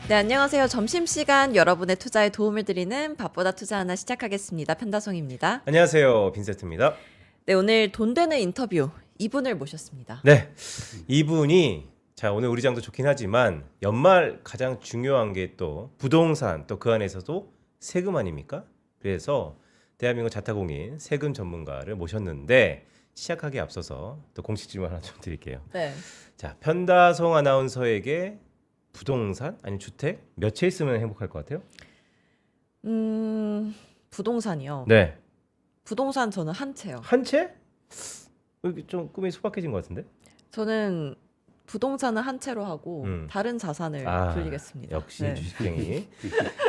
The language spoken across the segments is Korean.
네, 안녕하세요. 점심시간 여러분의 투자에 도움을 드리는 밥보다 투자하나 시작하겠습니다. 편다송입니다. 안녕하세요. 빈세트입니다. 네, 오늘 돈 되는 인터뷰 이분을 모셨습니다. 네, 이분이 자 오늘 우리 장도 좋긴 하지만 연말 가장 중요한 게 또 부동산 또 그 안에서도 세금 아닙니까? 그래서 대한민국 자타공인 세금 전문가를 모셨는데 시작하기에 앞서서 또 공식 질문 하나 좀 드릴게요. 네. 자 편다송 아나운서에게 부동산 아니면 주택 몇 채 있으면 행복할 것 같아요? 부동산이요. 네, 부동산 저는 한 채요. 한 채? 여기 좀 꿈이 소박해진 것 같은데? 저는 부동산은 한 채로 하고 음. 다른 자산을 아, 돌리겠습니다. 역시 네. 주식쟁이.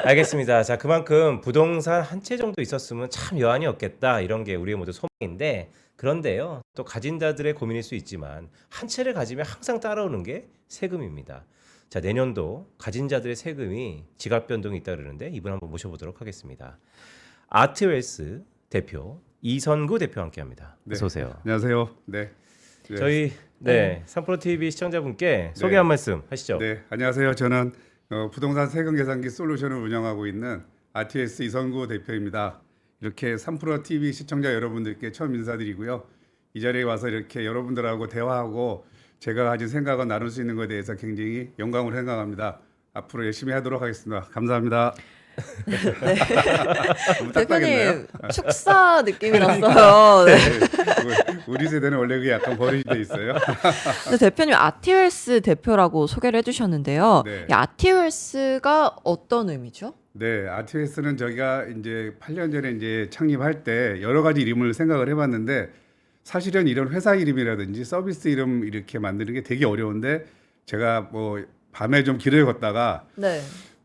알겠습니다. 자, 그만큼 부동산 한 채 정도 있었으면 참 여한이 없겠다. 이런 게 우리 모두 소망인데 그런데요. 또 가진 자들의 고민일 수 있지만 한 채를 가지면 항상 따라오는 게 세금입니다. 자, 내년도 가진 자들의 세금이 지각 변동이 있다 그러는데 이분 한번 모셔보도록 하겠습니다. 아트웰스 대표 이선구 대표와 함께합니다. 네. 어서 오세요. 안녕하세요. 네. 네. 저희 삼프로 TV 시청자분께 소개 네. 한 말씀 하시죠. 네. 안녕하세요. 저는 부동산 세금 계산기 솔루션을 운영하고 있는 RTS 이선구 대표입니다. 이렇게 3프로 TV 시청자 여러분들께 처음 인사드리고요. 이 자리에 와서 이렇게 여러분들하고 대화하고 제가 가진 생각을 나눌 수 있는 것에 대해서 굉장히 영광을 생각합니다. 앞으로 열심히 하도록 하겠습니다. 감사합니다. 너무 딱딱했나요? 대표님 축사 느낌이 났어요. 네. 우리 세대는 원래 그게 약간 버릇이 돼 있어요. 근데 대표님 아티웰스 대표라고 소개를 해주셨는데요. 네. 이 아티웰스가 어떤 의미죠? 네, RTS는 저희가 이제 8년 전에 이제 창립할 때 여러 가지 이름을 생각을 해봤는데 사실은 이런 회사 이름이라든지 서비스 이름 이렇게 만드는 게 되게 어려운데 제가 뭐 밤에 좀 길을 걷다가 네.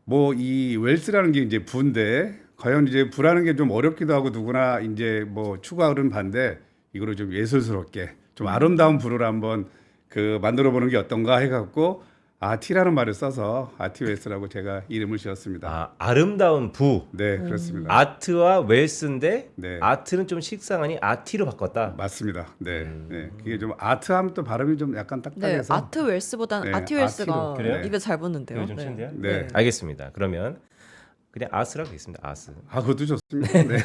뭐 이 웰스라는 게 이제 부인데 과연 이제 부라는 게 좀 어렵기도 하고 누구나 이제 뭐 추구하는 반대 이거를 좀 예술스럽게 좀 아름다운 부를 한번 그 만들어 보는 게 어떤가 해갖고 아티라는 말을 써서 아티웰스라고 제가 이름을 지었습니다. 아, 아름다운 부. 네, 그렇습니다. 아트와 웰스인데 네. 아트는 좀 식상하니 아티로 바꿨다. 맞습니다. 네, 네. 그게 좀 아트하면 또 발음이 좀 약간 네, 딱딱해서. 아트웰스보다는 네, 아티웰스가 아티로. 그래요? 입에 잘 붙는데요. 좀 친데요? 네. 알겠습니다. 그러면 그냥 아스라고 하겠습니다. 아스. 아, 그것도 좋습니다. 네.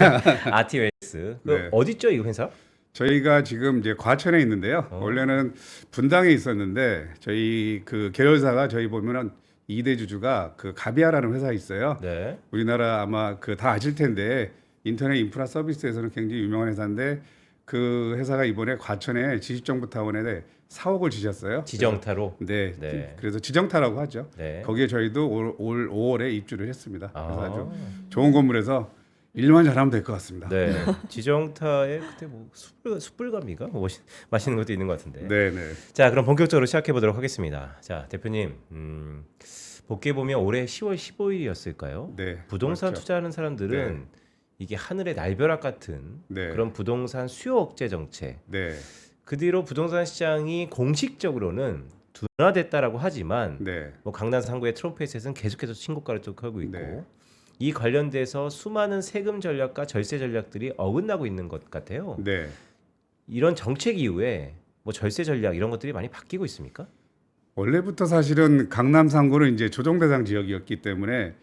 아티 웰스. 네. 어디 있죠, 이 회사? 저희가 지금 이제 과천에 있는데요. 원래는 분당에 있었는데 저희 그 계열사가 저희 보면은 2대 주주가 그 가비아라는 회사 있어요. 네. 우리나라 아마 그 다 아실 텐데 인터넷 인프라 서비스에서는 굉장히 유명한 회사인데 그 회사가 이번에 과천에 지식정보타운에 4억을 지셨어요. 지정타로. 네, 네. 그래서 지정타라고 하죠. 네. 거기에 저희도 올 5월에 입주를 했습니다. 그래서 아. 아주 좋은 건물에서 일만 잘하면 될 것 같습니다. 네. 지정타에 그때 뭐 숯불감이가 뭐 맛있는 것도 있는 것 같은데. 네, 네. 자, 그럼 본격적으로 시작해 보도록 하겠습니다. 자, 대표님, 복귀해 보면 올해 10월 15일이었을까요? 네, 부동산 그렇죠. 투자하는 사람들은 이게 하늘의 날벼락 같은 네. 그런 부동산 수요 억제 정책. 네, 그 뒤로 부동산 시장이 공식적으로는 둔화됐다라고 하지만 네, 뭐 강남 상구의 트럼프에서는 계속해서 신고가를 또 걸고 있고 네. 이 관련돼서 수많은 세금 전략과 절세 전략들이 어긋나고 있는 것 같아요. 네. 이런 정책 이후에 뭐 절세 전략 이런 것들이 많이 바뀌고 있습니까? 원래부터 사실은 강남 상구는 이제 조정 대상 지역이었기 때문에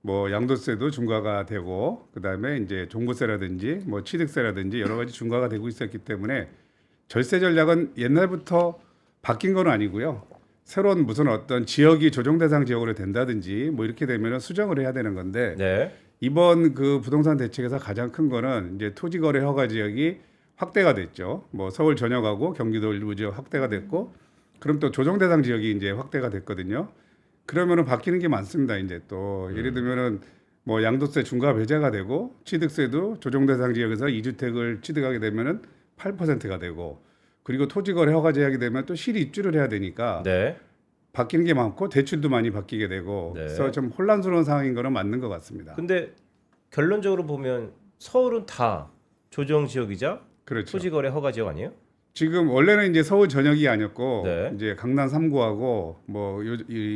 뭐 양도세도 중과가 되고 그다음에 이제 종부세라든지 뭐 취득세라든지 여러 가지 중과가 되고 있었기 때문에 절세 전략은 옛날부터 바뀐 건 아니고요. 새로운 무슨 어떤 지역이 조정 대상 지역으로 된다든지 뭐 이렇게 되면은 수정을 해야 되는 건데 네. 이번 그 부동산 대책에서 가장 큰 거는 이제 토지 거래 허가 지역이 확대가 됐죠. 뭐 서울 전역하고 경기도 일부 지역 확대가 됐고 그럼 또 조정 대상 지역이 이제 확대가 됐거든요. 그러면은 바뀌는 게 많습니다. 이제 또 예를 들면은 뭐 양도세 중과 배제가 되고 취득세도 조정 대상 지역에서 2주택을 취득하게 되면은 8%가 되고 그리고 토지 거래 허가 제약이 되면 또 실 입주를 해야 되니까 네. 바뀌는 게 많고 대출도 많이 바뀌게 되고 네. 그래서 좀 혼란스러운 상황인 거는 맞는 것 같습니다. 근데 결론적으로 보면 서울은 다 조정 지역이자 그렇죠. 토지 거래 허가 지역 아니에요? 지금 원래는 이제 서울 전역이 아니었고 네. 이제 강남 3구하고 뭐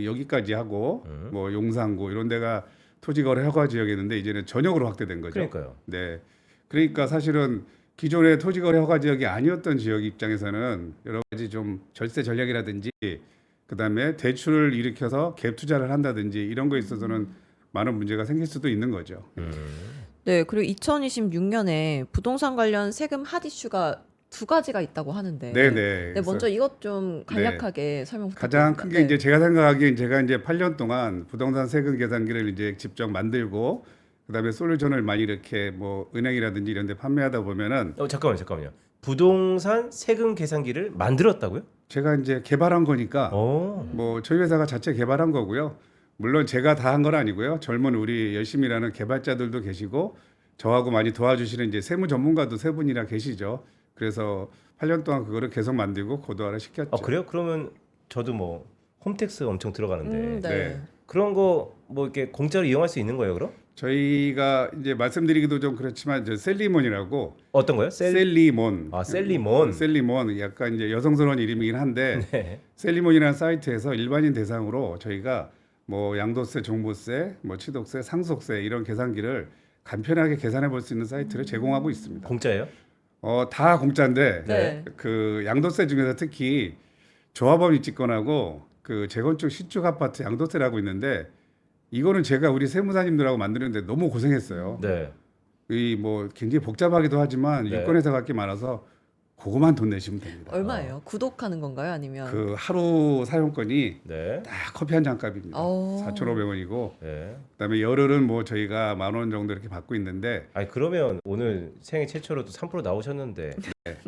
여기까지 하고 뭐 용산구 이런 데가 토지 거래 허가 지역이었는데 이제는 전역으로 확대된 거죠. 그러니까요. 네. 그러니까 사실은 기존의 토지 거래 허가 지역이 아니었던 지역 입장에서는 여러 가지 좀 절세 전략이라든지 그다음에 대출을 일으켜서 갭 투자를 한다든지 이런 거에 있어서는 많은 문제가 생길 수도 있는 거죠. 네, 그리고 2026년에 부동산 관련 세금 핫 이슈가 두 가지가 있다고 하는데. 네네. 네, 먼저 이것 좀 간략하게 설명 가장 부탁드립니다. 큰 게 네. 이제 제가 생각하기엔 제가 이제 8년 동안 부동산 세금 계산기를 이제 직접 만들고 그다음에 솔루션을 많이 이렇게 뭐 은행이라든지 이런 데 판매하다 보면은 잠깐만요. 부동산 세금 계산기를 만들었다고요? 제가 이제 개발한 거니까 뭐 저희 회사가 자체 개발한 거고요. 물론 제가 다 한 건 아니고요. 젊은 우리 열심히 일하는 개발자들도 계시고 저하고 많이 도와주시는 이제 세무 전문가도 세 분이나 계시죠. 그래서 8년 동안 그거를 계속 만들고 고도화를 시켰죠. 그래요? 그러면 저도 뭐 홈택스 엄청 들어가는데 네. 네. 그런 거 뭐 이렇게 공짜로 이용할 수 있는 거예요, 그럼? 저희가 이제 말씀드리기도 좀 그렇지만 저 셀리몬이라고 어떤 거요? 셀리몬. 셀리몬. 셀리몬 약간 이제 여성스러운 이름이긴 한데 네. 셀리몬이라는 사이트에서 일반인 대상으로 저희가 뭐 양도세, 종부세, 뭐 취득세, 상속세 이런 계산기를 간편하게 계산해 볼 수 있는 사이트를 제공하고 있습니다. 공짜예요? 다 공짜인데 네. 그 양도세 중에서 특히 조합원 입주권하고 그 재건축 신축 아파트 양도세라고 있는데 이거는 제가 우리 세무사님들하고 만드는데 너무 고생했어요. 네. 이 뭐 굉장히 복잡하기도 하지만 네. 유권회사 갈 게 많아서 그거만 돈 내시면 됩니다. 얼마예요? 구독하는 건가요? 아니면 그 하루 사용권이 네. 딱 커피 한 잔 값입니다. 오. 4,500원이고 네. 그다음에 열흘은 뭐 저희가 10,000원 정도 이렇게 받고 있는데 아니 그러면 오늘 생애 최초로 또 3% 나오셨는데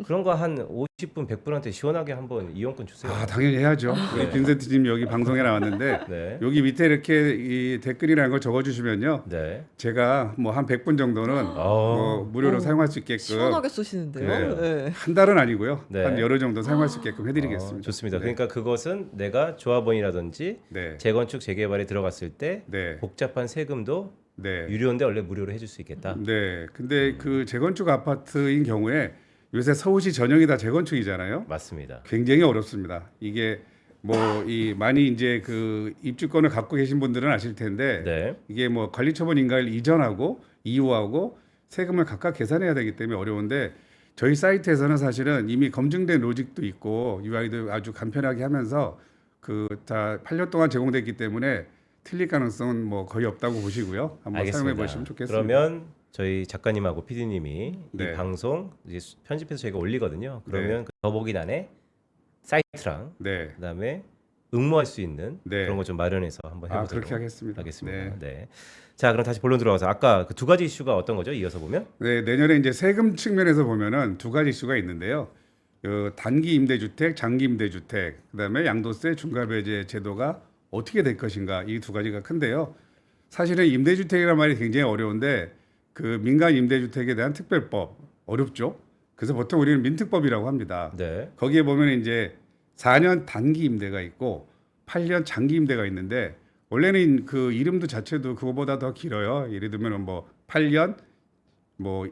그런 거 한 50분 100분한테 시원하게 한번 이용권 주세요. 당연히 해야죠. 우리 네. 빈센트님 여기 방송에 나왔는데 네. 여기 밑에 이렇게 이 댓글이라는 걸 적어주시면요. 네. 제가 뭐 한 100분 정도는 뭐 무료로 오. 사용할 수 있게끔 시원하게 쏘시는데요. 네. 네. 한 달은 아니고요. 네. 한 열흘 정도 사용할 수 있게끔 해드리겠습니다. 좋습니다. 네. 그러니까 그것은 내가 조합원이라든지 네. 재건축 재개발에 들어갔을 때 네. 복잡한 세금도 네. 유료인데 원래 무료로 해줄 수 있겠다. 네. 근데 그 재건축 아파트인 경우에 요새 서울시 전역이 다 재건축이잖아요. 맞습니다. 굉장히 어렵습니다. 이게 뭐 이 많이 이제 그 입주권을 갖고 계신 분들은 아실 텐데 네. 이게 뭐 관리처분 인가를 이전하고 이후하고 세금을 각각 계산해야 되기 때문에 어려운데 저희 사이트에서는 사실은 이미 검증된 로직도 있고 UI도 아주 간편하게 하면서 그 다 8년 동안 제공됐기 때문에 틀릴 가능성은 뭐 거의 없다고 보시고요. 한번 사용해 보시면 좋겠습니다. 그러면 저희 작가님하고 PD님이 네. 이 방송 이제 편집해서 저희가 올리거든요. 그러면 그 더보기란에 사이트랑 네. 그다음에 응모할 수 있는 네. 그런 거 좀 마련해서 한번 해보도록 그렇게 하겠습니다. 하겠습니다. 네. 네. 자, 그럼 다시 본론 들어가서 아까 그 두 가지 이슈가 어떤 거죠? 이어서 보면 네, 내년에 이제 세금 측면에서 보면은 두 가지 이슈가 있는데요. 단기 임대주택, 장기 임대주택, 그다음에 양도세 중과배제 제도가 어떻게 될 것인가 이 두 가지가 큰데요. 사실은 임대주택이라는 말이 굉장히 어려운데 그 민간 임대주택에 대한 특별법 어렵죠. 그래서 보통 우리는 민특법이라고 합니다. 네. 거기에 보면 이제 4년 단기 임대가 있고 8년 장기 임대가 있는데 원래는 그 이름도 자체도 그거보다 더 길어요. 예를 들면 뭐 8년 뭐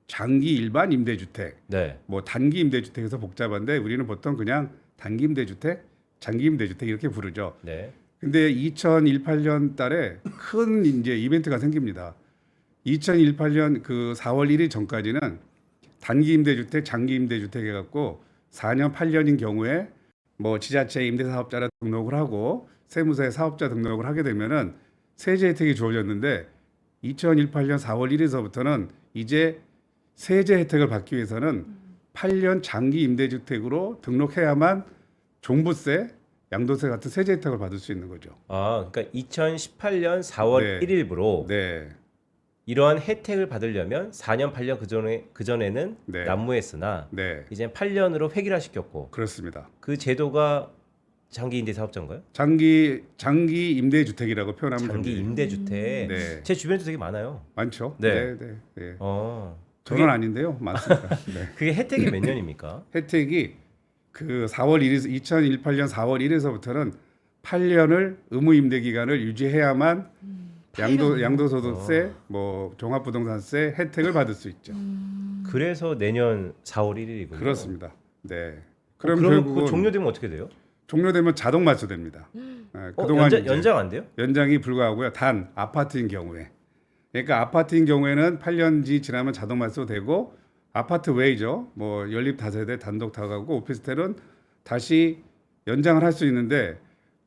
장기 일반 임대주택, 네. 뭐 단기 임대주택에서 복잡한데 우리는 보통 그냥 단기 임대주택, 장기 임대주택 이렇게 부르죠. 네. 근데 2018년 달에 큰 이제 이벤트가 생깁니다. 2018년 그 4월 1일 전까지는 단기 임대주택, 장기 임대주택 해갖고 4년, 8년인 경우에 뭐 지자체 임대사업자라 등록을 하고 세무서에 사업자 등록을 하게 되면은 세제 혜택이 주어졌는데 2018년 4월 1일서부터는 이제 세제 혜택을 받기 위해서는 8년 장기 임대주택으로 등록해야만 종부세, 양도세 같은 세제 혜택을 받을 수 있는 거죠. 그러니까 2018년 4월 네. 1일부로 네, 이러한 혜택을 받으려면 4년, 8년 그전에는 네. 난무했으나 네, 이제 8년으로 획일화시켰고 그렇습니다. 그 제도가 장기 임대 사업자인가요? 장기 임대주택이라고 표현하면 장기 됩니다. 임대주택. 네. 제 주변에도 되게 많아요. 많죠. 네. 네, 네, 네. 그게, 저는 아닌데요, 많습니다. 네. 그게 혜택이 몇 년입니까? 혜택이 그 4월 1일 2018년 4월 1일서부터는 8년을 의무 임대 기간을 유지해야만 양도소득세, 뭐 종합부동산세 혜택을 받을 수 있죠. 그래서 내년 4월 1일이군요. 그렇습니다. 네. 그럼 결국은 그 종료되면 어떻게 돼요? 종료되면 자동 말소됩니다. 그동안 연장 안 돼요? 연장이 불가하고요. 단 아파트인 경우에. 그러니까 아파트인 경우에는 8년지 지나면 자동 말소되고 아파트 외이죠. 뭐 연립 다세대 단독 다가구 오피스텔은 다시 연장을 할 수 있는데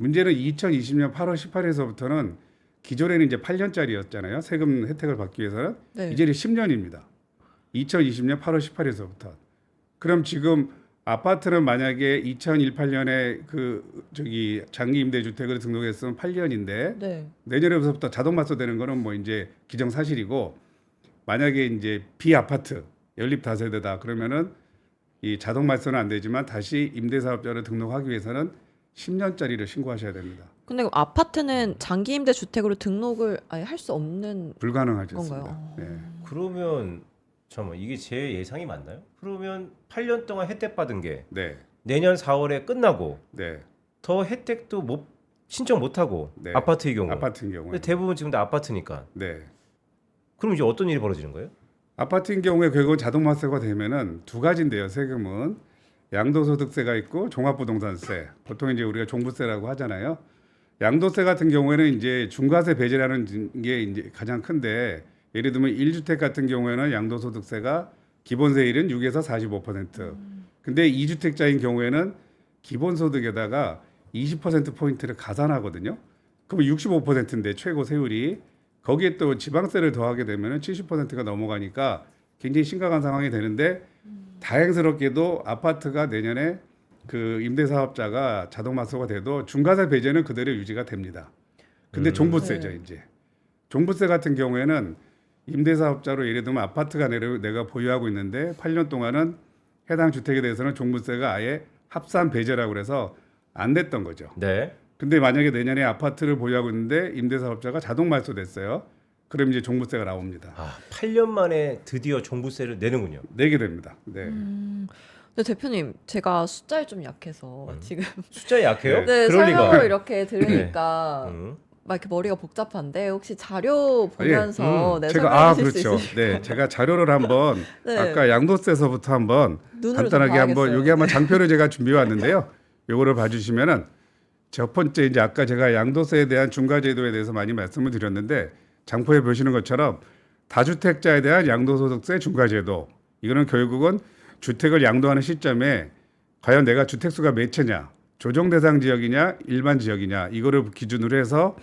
문제는 2020년 8월 18일에서부터는 기존에는 이제 8년짜리였잖아요. 세금 혜택을 받기 위해서는 네. 이제는 10년입니다. 2020년 8월 18일에서부터. 그럼 지금 아파트는 만약에 2018년에 그 저기 장기 임대 주택을 등록했으면 8년인데 네. 내년에부터 자동 맞서되는 거는 뭐 이제 기정사실이고 만약에 이제 비아파트 연립 다세대다 그러면은 이 자동 말소는 안 되지만 다시 임대사업자를 등록하기 위해서는 10년짜리를 신고하셔야 됩니다. 근데 아파트는 장기 임대 주택으로 등록을 아예 할 수 없는 불가능하셨습니다. 건가요? 네. 그러면 잠깐만 이게 제 예상이 맞나요? 그러면 8년 동안 혜택 받은 게 네. 내년 4월에 끝나고 네. 더 혜택도 못 신청 못 하고 네. 아파트의 경우. 아파트인 경우에. 근데 대부분 지금 다 아파트니까. 네. 그럼 이제 어떤 일이 벌어지는 거예요? 아파트인 경우에 결국 자동 맞세가 되면은 두 가지인데요. 세금은 양도소득세가 있고 종합부동산세. 보통 이제 우리가 종부세라고 하잖아요. 양도세 같은 경우에는 이제 중과세 배제라는 게 이제 가장 큰데 예를 들면 1주택 같은 경우에는 양도소득세가 기본세율은 6에서 45%. 근데 2주택자인 경우에는 기본소득에다가 20% 포인트를 가산하거든요. 그럼 65%인데 최고 세율이 거기에 또 지방세를 더하게 되면은 70%가 넘어가니까 굉장히 심각한 상황이 되는데 다행스럽게도 아파트가 내년에 그 임대사업자가 자동 맞소가 돼도 중과세 배제는 그대로 유지가 됩니다. 근데 종부세죠 네. 이제. 종부세 같은 경우에는 임대사업자로 예를 들면 아파트가 내가 보유하고 있는데 8년 동안은 해당 주택에 대해서는 종부세가 아예 합산 배제라고 그래서 안 냈던 거죠. 네. 근데 만약에 내년에 아파트를 보유하고 있는데 임대사업자가 자동 말소됐어요. 그럼 이제 종부세가 나옵니다. 아, 8년 만에 드디어 종부세를 내는군요. 내게 됩니다. 네. 근데 대표님 제가 숫자에 좀 약해서 지금 숫자에 약해요? 네, 그럴 설명을 리가. 이렇게 들으니까 막 이렇게 머리가 복잡한데 혹시 자료 보면서 네, 제가 설명해 주실 그렇죠. 수 있으세요? 네, 제가 자료를 한번 네. 아까 양도세서부터 한번 눈으로 간단하게 좀 한번 봐야겠어요. 여기 한번 장표를 제가 준비해 왔는데요. 요거를 봐주시면은 첫 번째 이제 아까 제가 양도세에 대한 중과제도에 대해서 많이 말씀을 드렸는데 장표에 보시는 것처럼 다주택자에 대한 양도소득세 중과제도 이거는 결국은 주택을 양도하는 시점에 과연 내가 주택수가 몇 채냐 조정 대상 지역이냐 일반 지역이냐 이거를 기준으로 해서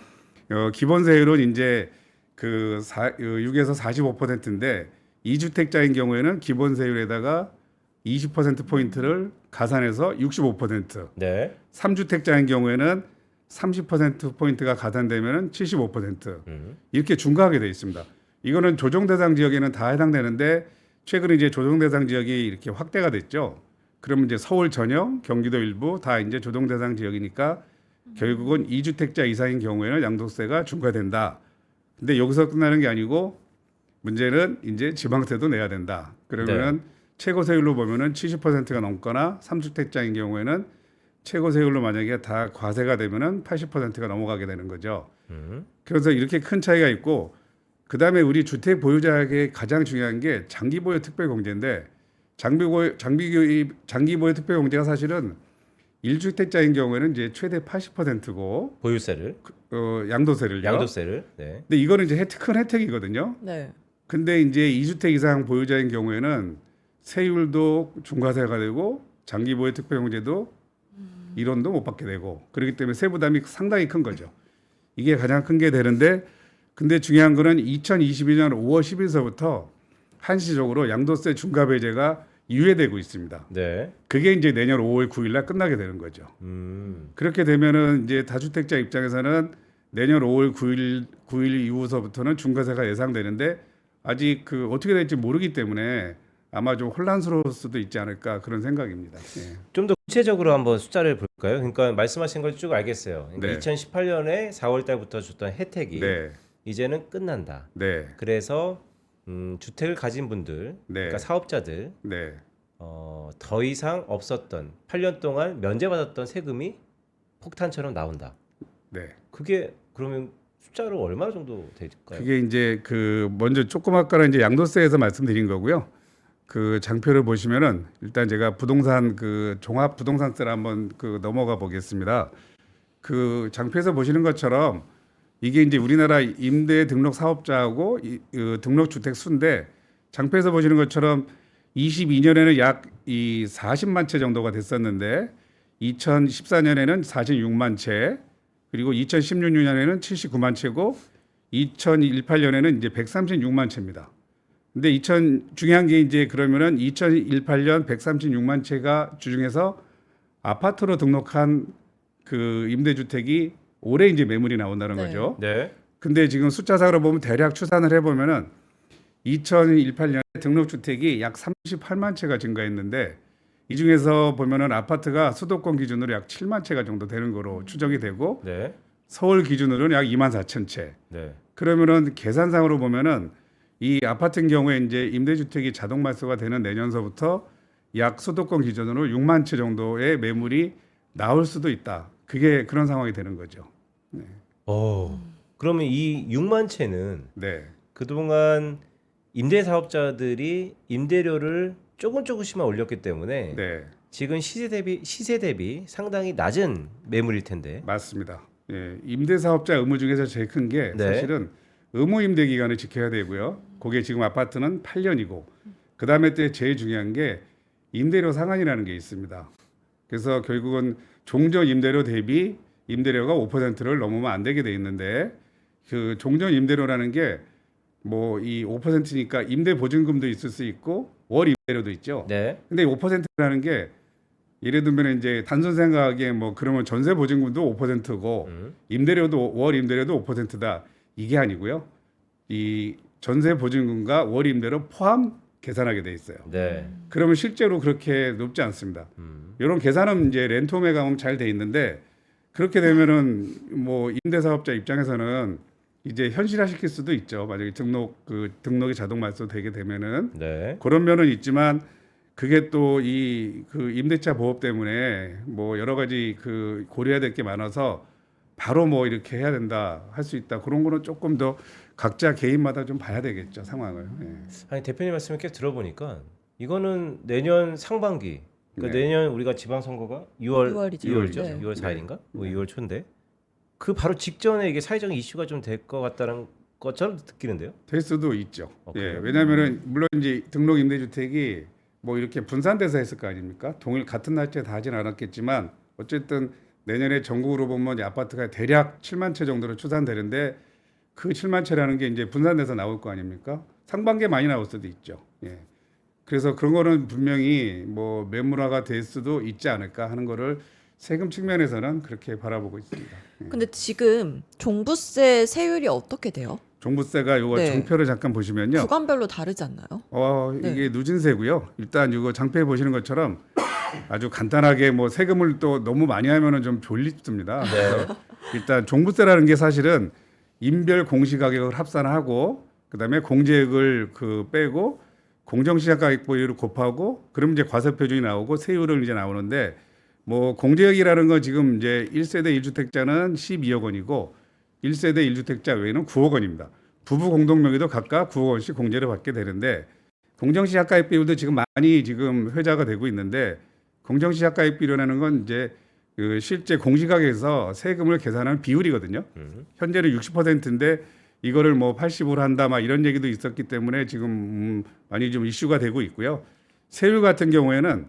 기본세율은 이제 6에서 45%인데 2주택자인 경우에는 기본세율에다가 20% 포인트를 가산해서 65%. 네. 3주택자인 경우에는 30% 포인트가 가산되면은 75%. 이렇게 중과하게 돼 있습니다. 이거는 조정 대상 지역에는 다 해당되는데 최근에 이제 조정 대상 지역이 이렇게 확대가 됐죠. 그러면 이제 서울 전역, 경기도 일부 다 이제 조정 대상 지역이니까 결국은 2주택자 이상인 경우에는 양도세가 중과된다. 근데 여기서 끝나는 게 아니고 문제는 이제 지방세도 내야 된다. 그러면은 최고 세율로 보면은 70%가 넘거나 3주택자인 경우에는 최고 세율로 만약에 다 과세가 되면은 80%가 넘어가게 되는 거죠. 그래서 이렇게 큰 차이가 있고 그다음에 우리 주택 보유자에게 가장 중요한 게 장기 보유 특별 공제인데 장기 보유 특별 공제가 사실은 1주택자인 경우에는 이제 최대 80%고 보유세를, 양도세를요. 양도세를. 네. 근데 이거는 이제 큰 혜택이거든요. 네. 근데 이제 2주택 이상 보유자인 경우에는 세율도 중과세가 되고 장기 보유 특별 공제도 1원도 못 받게 되고 그렇기 때문에 세부담이 상당히 큰 거죠. 이게 가장 큰 게 되는데 근데 중요한 거는 2022년 5월 10일서부터 한시적으로 양도세 중과 배제가 유예되고 있습니다. 네. 그게 이제 내년 5월 9일 날 끝나게 되는 거죠. 그렇게 되면은 이제 다주택자 입장에서는 내년 5월 9일 이후서부터는 중과세가 예상되는데 아직 그 어떻게 될지 모르기 때문에 아마 좀 혼란스러울 수도 있지 않을까 그런 생각입니다. 예. 좀 더 구체적으로 한번 숫자를 볼까요? 그러니까 말씀하신 걸 쭉 알겠어요. 그러니까 네. 2018년에 4월 달부터 줬던 혜택이 네, 이제는 끝난다. 네, 그래서 주택을 가진 분들, 네. 그러니까 사업자들 네. 더 이상 없었던 8년 동안 면제받았던 세금이 폭탄처럼 나온다. 네. 그게 그러면 숫자로 얼마 정도 될까요? 그게 이제 그 먼저 조금 아까는 이제 양도세에서 말씀드린 거고요. 그 장표를 보시면은 일단 제가 부동산 그 종합 부동산세를 한번 그 넘어가 보겠습니다. 그 장표에서 보시는 것처럼 이게 이제 우리나라 임대 등록 사업자하고 등록 주택 수인데 장표에서 보시는 것처럼 22년에는 약 이 40만 채 정도가 됐었는데 2014년에는 46만 채, 그리고 2016년에는 79만 채고 2018년에는 이제 136만 채입니다. 근데 중요한 게 이제 그러면은 2018년 136만 채가 주중에서 아파트로 등록한 그 임대주택이 올해 이제 매물이 나온다는 네. 거죠. 네. 근데 지금 숫자상으로 보면 대략 추산을 해보면은 2018년에 등록주택이 약 38만 채가 증가했는데 이 중에서 보면은 아파트가 수도권 기준으로 약 7만 채가 정도 되는 거로 추정이 되고 네. 서울 기준으로는 약 2만 4천 채. 네. 그러면은 계산상으로 보면은 이 아파트인 경우에 이제 임대주택이 자동 말소가 되는 내년서부터 약 수도권 기준으로 6만 채 정도의 매물이 나올 수도 있다. 그게 그런 상황이 되는 거죠. 그러면 이 6만 채는 네. 그동안 임대사업자들이 임대료를 조금씩만 올렸기 때문에 네. 지금 시세 대비 상당히 낮은 매물일 텐데. 맞습니다. 예, 임대사업자 의무 중에서 제일 큰 게 네. 사실은 의무 임대 기간을 지켜야 되고요. 그게 지금 아파트는 8년이고 그 다음에 또 제일 중요한 게 임대료 상한이라는 게 있습니다. 그래서 결국은 종전 임대료 대비 임대료가 5%를 넘으면 안 되게 돼 있는데 그 종전 임대료라는 게 뭐 이 5%니까 임대 보증금도 있을 수 있고 월 임대료도 있죠. 네. 근데 5%라는 게 예를 들면 이제 단순 생각하기에 뭐 그러면 전세 보증금도 5%고 임대료도 월 임대료도 5%다 이게 아니고요. 이 전세 보증금과 월 임대료 포함 계산하게 돼 있어요. 네. 그러면 실제로 그렇게 높지 않습니다. 이런 계산은 이제 렌토메 가면 잘 돼 있는데 그렇게 되면은 뭐 임대사업자 입장에서는 이제 현실화시킬 수도 있죠. 만약에 등록이 자동 말소되게 되면은 네. 그런 면은 있지만 그게 또 이 그 임대차 보호 때문에 뭐 여러 가지 그 고려해야 될 게 많아서 바로 뭐 이렇게 해야 된다 할 수 있다 그런 거는 조금 더 각자 개인마다 좀 봐야 되겠죠 상황을. 예. 아니 대표님 말씀을 계속 들어보니까 이거는 내년 상반기 그러니까 네. 내년 우리가 지방선거가 6월 6월이죠. 6월이죠. 네. 6월 4일인가? 뭐 6월 초인데 그 바로 직전에 이게 사회적인 이슈가 좀 될 것 같다는 것처럼 느끼는데요. 될 수도 있죠. 예. 그래요? 왜냐하면은 물론 이제 등록 임대주택이 뭐 이렇게 분산돼서 했을 거 아닙니까? 동일 같은 날짜에 다 하진 않았겠지만 어쨌든 내년에 전국으로 보면 이 아파트가 대략 7만 채 정도로 추산되는데 그 7만 채라는 게 이제 분산돼서 나올 거 아닙니까? 상반기에 많이 나올 수도 있죠. 예. 그래서 그런 거는 분명히 뭐 매물화가 될 수도 있지 않을까 하는 거를 세금 측면에서는 그렇게 바라보고 있습니다. 근데 지금 종부세 세율이 어떻게 돼요? 종부세가 요거 네. 장표를 잠깐 보시면요. 구간별로 다르지 않나요? 이게 네. 누진세고요. 일단 이거 장표에 보시는 것처럼 아주 간단하게 뭐 세금을 또 너무 많이 하면은 좀 졸립습니다. 그래서 일단 종부세라는 게 사실은 인별 공시가격을 합산하고 그다음에 공제액을 그 빼고 공정시작가격비율을 곱하고 그럼 이제 과세표준이 나오고 세율은 이제 나오는데 뭐 공제액이라는 건 지금 이제 1세대 1주택자는 12억 원이고 1세대 1주택자 외에는 9억 원입니다. 부부 공동명의도 각각 9억 원씩 공제를 받게 되는데 공정시작가액 비율도 지금 많이 지금 회자가 되고 있는데 공정시작가액 비율이라는 건 이제 그 실제 공시가격에서 세금을 계산하는 비율이거든요. 현재는 60%인데 이거를 뭐 80으로 한다 막 이런 얘기도 있었기 때문에 지금 많이 좀 이슈가 되고 있고요. 세율 같은 경우에는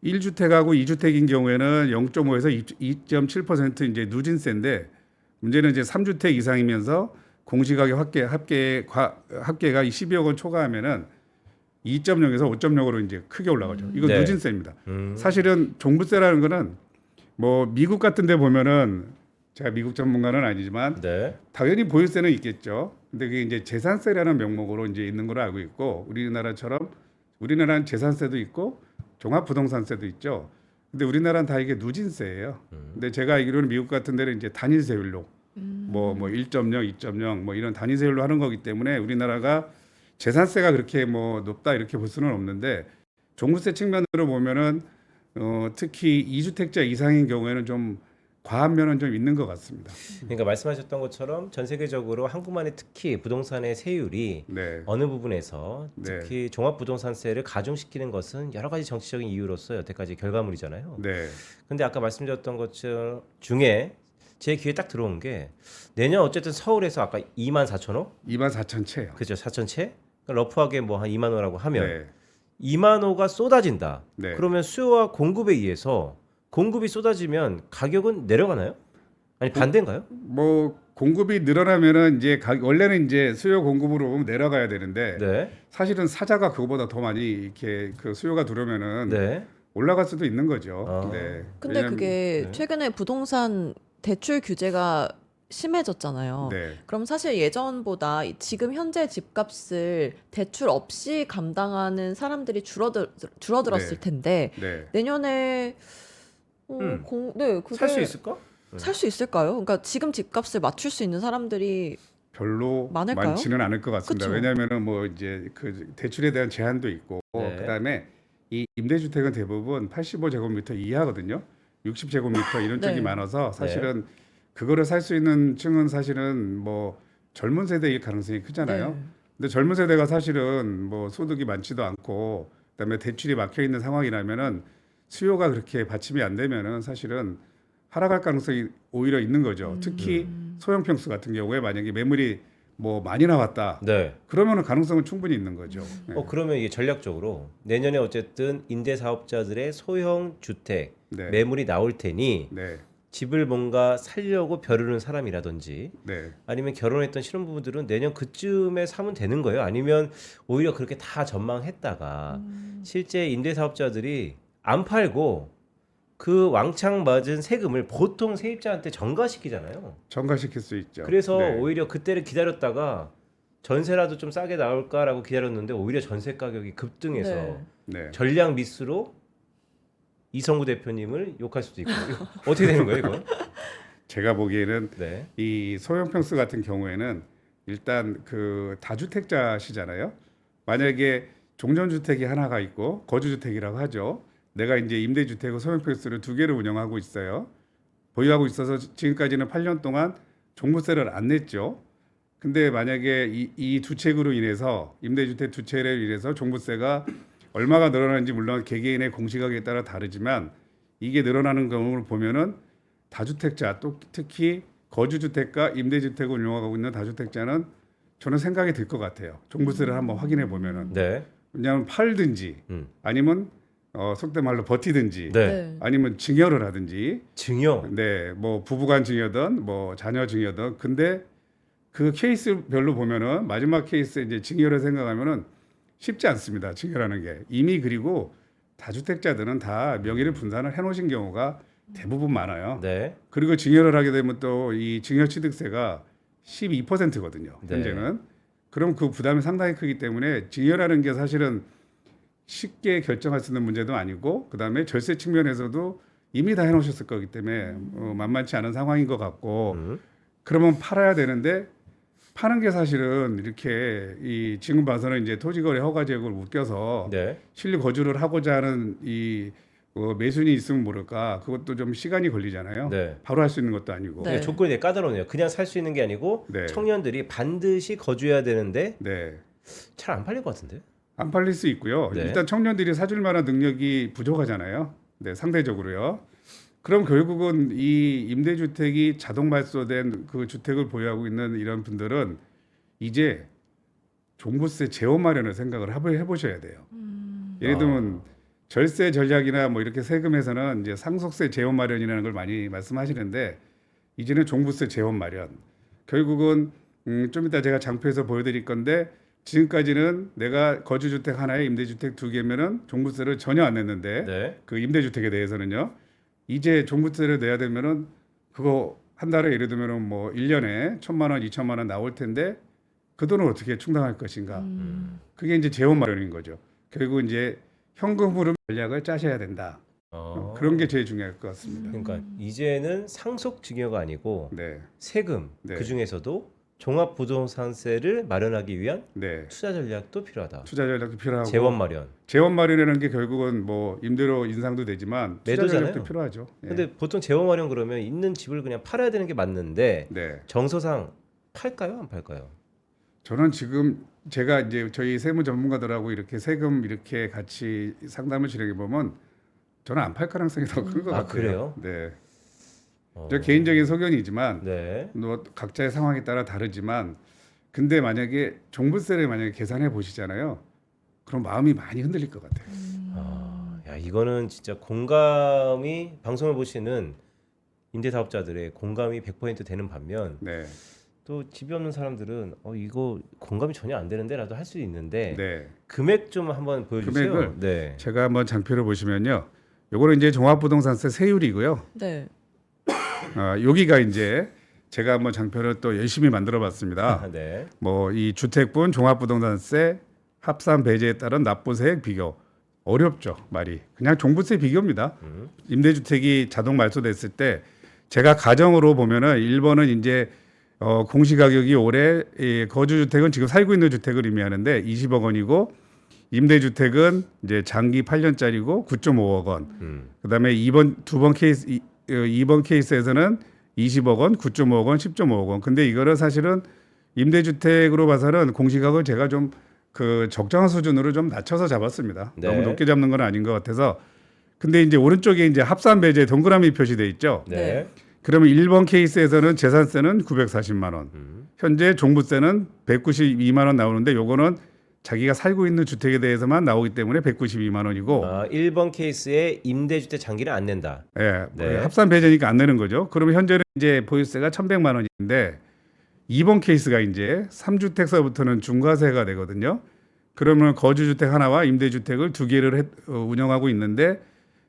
1주택하고 2주택인 경우에는 0.5에서 2.7% 이제 누진세인데 문제는 이제 3주택 이상이면서 공시가격 합계가 12억 원 초과하면은 2.0에서 5.0으로 이제 크게 올라가죠. 이거 네. 누진세입니다. 사실은 종부세라는 거는 뭐 미국 같은 데 보면은 제가 미국 전문가는 아니지만 네. 당연히 보유세는 있겠죠. 근데 그게 이제 재산세라는 명목으로 이제 있는 걸로 알고 있고 우리나라처럼 우리나라는 재산세도 있고 종합부동산세도 있죠. 근데 우리나라는 다 이게 누진세예요. 근데 제가 알기로는 미국 같은 데는 이제 단일세율로 뭐 1.0, 2.0 뭐 이런 단위세율로 하는 거기 때문에 우리나라가 재산세가 그렇게 뭐 높다 이렇게 볼 수는 없는데 종부세 측면으로 보면은 특히 2주택자 이상인 경우에는 좀 과한 면은 좀 있는 것 같습니다. 그러니까 말씀하셨던 것처럼 전 세계적으로 한국만의 특히 부동산의 세율이 네. 어느 부분에서 네. 특히 종합부동산세를 가중시키는 것은 여러 가지 정치적인 이유로서 여태까지 결과물이잖아요. 네. 근데 아까 말씀드렸던 것 중에 제 귀에 딱 들어온 게 내년 어쨌든 서울에서 아까 2만 4천호? 2만 4천 채요. 그죠? 4천 채? 그러니까 러프하게 뭐 한 2만 호라고 하면 네. 2만 호가 쏟아진다. 네. 그러면 수요와 공급에 의해서 공급이 쏟아지면 가격은 내려가나요? 아니 반대인가요? 뭐 공급이 늘어나면은 이제 원래는 이제 수요 공급으로 보면 내려가야 되는데 네. 사실은 사자가 그거보다 더 많이 이렇게 그 수요가 들어오면은 네. 올라갈 수도 있는 거죠. 아. 네. 근데 왜냐면- 그게 네. 최근에 부동산 대출 규제가 심해졌잖아요. 네. 그럼 사실 예전보다 지금 현재 집값을 대출 없이 감당하는 사람들이 줄어들었을 네. 텐데 네. 내년에 네, 그게 살 수 있을까? 살 수 있을까요? 그러니까 지금 집값을 맞출 수 있는 사람들이 별로 많을까요? 많지는 않을 것 같습니다. 그쵸? 왜냐하면은 뭐 이제 그 대출에 대한 제한도 있고 네. 그다음에 이 임대주택은 대부분 85제곱미터 이하거든요. 60제곱미터 이런 네. 쪽이 많아서 사실은 그거를 살 수 있는 층은 사실은 뭐 젊은 세대일 가능성이 크잖아요. 네. 근데 젊은 세대가 사실은 뭐 소득이 많지도 않고 그다음에 대출이 막혀 있는 상황이라면은 수요가 그렇게 받침이 안 되면은 사실은 하락할 가능성이 오히려 있는 거죠. 특히 소형 평수 같은 경우에 만약에 매물이 뭐 많이 나왔다. 네. 그러면은 가능성은 충분히 있는 거죠. 네. 그러면 이게 전략적으로 내년에 어쨌든 임대 사업자들의 소형 주택 네. 매물이 나올 테니 네. 집을 뭔가 살려고 벼르는 사람이라든지 네. 아니면 결혼했던 신혼부부들은 내년 그쯤에 사면 되는 거예요? 아니면 오히려 그렇게 다 전망했다가 실제 임대 사업자들이 안 팔고 그 왕창 맞은 세금을 보통 세입자한테 전가시키잖아요. 전가시킬 수 있죠. 그래서 네. 오히려 그때를 기다렸다가 전세라도 좀 싸게 나올까라고 기다렸는데 오히려 전세 가격이 급등해서 네. 네. 전략 미스로 이성구 대표님을 욕할 수도 있고 이거 어떻게 되는 거예요, 이건? 제가 보기에는 네. 이 소형 평수 같은 경우에는 일단 그 다주택자시잖아요. 만약에 종전주택이 하나가 있고 거주주택이라고 하죠. 내가 이제 임대주택과 소형 평수를 두 개를 운영하고 있어요. 보유하고 있어서 지금까지는 8년 동안 종부세를 안 냈죠. 근데 만약에 이 두 채로 인해서 임대주택 두 채로 인해서 종부세가 얼마가 늘어나는지 물론 개개인의 공시가격에 따라 다르지만 이게 늘어나는 경우를 보면은 다주택자 또 특히 거주주택과 임대주택을 운영하고 있는 다주택자는 저는 생각이 들 것 같아요. 종부세를 한번 확인해 보면은 네. 왜냐하면 팔든지 아니면 속된 말로 버티든지 네. 네. 아니면 증여를 하든지 증여. 네, 뭐 부부간 증여든 뭐 자녀 증여든 근데 그 케이스별로 보면은 마지막 케이스 이제 증여를 생각하면은 쉽지 않습니다. 증여라는 게 이미 그리고 다주택자들은 다 명의를 분산을 해놓으신 경우가 대부분 많아요. 네. 그리고 증여를 하게 되면 또 이 증여취득세가 12%거든요. 네. 현재는. 그럼 그 부담이 상당히 크기 때문에 증여라는 게 사실은 쉽게 결정할 수 있는 문제도 아니고 그다음에 절세 측면에서도 이미 다 해놓으셨을 거기 때문에 만만치 않은 상황인 것 같고 그러면 팔아야 되는데 파는 게 사실은 이렇게 이 지금 봐서는 이제 토지거래 허가제국을 웃겨서 네. 실리 거주를 하고자 하는 이 매순이 있으면 모를까 그것도 좀 시간이 걸리잖아요. 네. 바로 할 수 있는 것도 아니고. 네. 근데 조건이 되게 까다로워요. 그냥 살 수 있는 게 아니고 네. 청년들이 반드시 거주해야 되는데 네. 잘 안 팔릴 것 같은데. 안 팔릴 수 있고요. 네. 일단 청년들이 사줄 만한 능력이 부족하잖아요. 네, 상대적으로요. 그럼 결국은 이 임대주택이 자동 발소된 그 주택을 보유하고 있는 이런 분들은 이제 종부세 제원 마련을 생각을 해보셔야 돼요. 예를 들면 절세 전략이나 뭐 이렇게 세금에서는 이제 상속세 제원 마련이라는 걸 많이 말씀하시는데 이제는 종부세 제원 마련. 결국은 좀 이따 제가 장표에서 보여드릴 건데 지금까지는 내가 거주주택 하나에 임대주택 두 개면은 종부세를 전혀 안 냈는데 네. 그 임대주택에 대해서는요. 이제 종부세를 내야 되면은 그거 한 달에 예를 들면은 뭐 1년에 1,000만 원, 2,000만 원 나올 텐데 그 돈을 어떻게 충당할 것인가. 그게 이제 재원 마련인 거죠. 결국 이제 현금 흐름 전략을 짜셔야 된다. 그런 게 제일 중요할 것 같습니다. 그러니까 이제는 상속 증여가 아니고 네. 세금 네. 그 중에서도 종합부동산세를 마련하기 위한 네. 투자 전략도 필요하다. 투자 전략도 필요하고 재원 마련. 재원 마련이라는 게 결국은 뭐 임대료 인상도 되지만 투자 매도잖아요. 전략도 필요하죠. 예. 근데 보통 재원 마련 그러면 있는 집을 그냥 팔아야 되는 게 맞는데 네. 정서상 팔까요, 안 팔까요? 저는 지금 제가 이제 저희 세무 전문가들하고 이렇게 세금 이렇게 같이 상담을 진행해 보면 저는 안 팔 가능성이 더 큰 것 아, 같아요. 그래요? 네. 저 개인적인 소견이지만 네. 뭐 각자의 상황에 따라 다르지만 근데 만약에 종부세를 만약에 계산해 보시잖아요. 그럼 마음이 많이 흔들릴 것 같아요. 야, 이거는 진짜 공감이 방송을 보시는 임대사업자들의 공감이 100% 되는 반면 네. 또 집이 없는 사람들은 이거 공감이 전혀 안 되는데라도 할 수 있는데 네. 금액 좀 한번 보여주세요. 금액을 네. 제가 한번 장표를 보시면요. 요거는 이제 종합부동산세 세율이고요. 네. 여기가 이제 제가 한번 장표를 또 열심히 만들어 봤습니다. 네. 뭐 이 주택분 종합부동산세 합산 배제에 따른 납부세액 비교. 어렵죠, 말이. 그냥 종부세 비교입니다. 임대주택이 자동 말소됐을 때 제가 가정으로 보면은 1번은 이제 공시가격이 올해 거주주택은 지금 살고 있는 주택을 의미하는데 20억 원이고 임대주택은 이제 장기 8년짜리고 9.5억 원. 그다음에 2번 케이스에서는 20억 원, 9.5억 원, 10.5억 원. 근데 이거를 사실은 임대주택으로 봐서는 공시가격을 제가 좀 그 적정한 수준으로 좀 낮춰서 잡았습니다. 네. 너무 높게 잡는 건 아닌 것 같아서. 근데 이제 오른쪽에 이제 합산 배제 동그라미 표시돼 있죠. 네. 그러면 1번 케이스에서는 재산세는 940만 원. 현재 종부세는 192만 원 나오는데 요거는 자기가 살고 있는 주택에 대해서만 나오기 때문에 192만 원이고 1번 케이스에 임대주택 장기를 안 낸다. 예, 네. 합산 배제니까 안 내는 거죠. 그러면 현재는 이제 보유세가 1,100만 원인데 2번 케이스가 이제 3주택서부터는 중과세가 되거든요. 그러면 거주주택 하나와 임대주택을 두 개를 운영하고 있는데